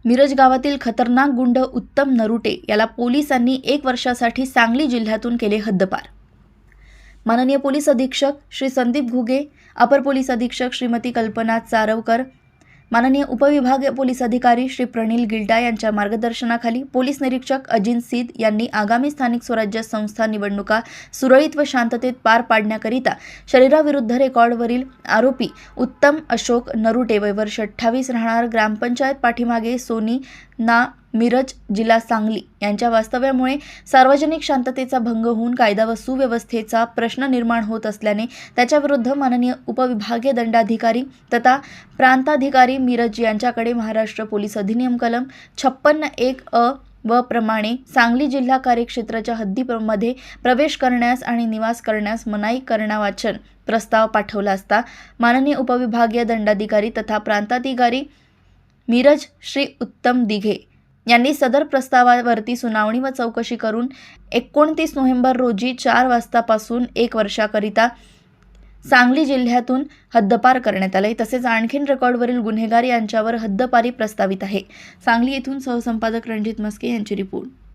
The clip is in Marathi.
मिरज गावातील खतरनाक गुंड उत्तम नरुटे याला पोलिसांनी 1 वर्षासाठी सांगली जिल्ह्यातून केले हद्दपार। माननीय पोलीस अधीक्षक श्री संदीप घुगे, अपर पोलीस अधीक्षक श्रीमती कल्पना चारवकर, माननीय उपविभागीय पोलीस अधिकारी श्री प्रणील गिल्डा यांच्या मार्गदर्शनाखाली पोलीस निरीक्षक अजिन सिद यांनी आगामी स्थानिक स्वराज्य संस्था निवडणुका सुरळीत व शांततेत पार पाडण्याकरिता शरीराविरुद्ध रेकॉर्डवरील आरोपी उत्तम अशोक नरुटे वय वर्ष 28 राहणार ग्रामपंचायत पाठीमागे सोनी ना मिरज जिल्हा सांगली यांच्या वास्तव्यामुळे सार्वजनिक शांततेचा भंग होऊन कायदा व सुव्यवस्थेचा प्रश्न निर्माण होत असल्याने त्याच्याविरुद्ध माननीय उपविभागीय दंडाधिकारी तथा प्रांताधिकारी मिरज यांच्याकडे महाराष्ट्र पोलीस अधिनियम कलम 56(1) अ व प्रमाणे सांगली जिल्हा कार्यक्षेत्राच्या हद्दीमध्ये प्रवेश करण्यास आणि निवास करण्यास मनाई करण्यावाचन प्रस्ताव पाठवला असता माननीय उपविभागीय दंडाधिकारी तथा प्रांताधिकारी मिरज श्री उत्तम दिघे यांनी सदर प्रस्तावावरती सुनावणी व चौकशी करून 29 नोव्हेंबर रोजी 4 वाजतापासून 1 वर्षाकरिता सांगली जिल्ह्यातून हद्दपार करण्यात आले। तसेच आणखीन रेकॉर्डवरील गुन्हेगार यांच्यावर हद्दपारी प्रस्तावित आहे। सांगली येथून सहसंपादक रणजित मस्के यांची रिपोर्ट।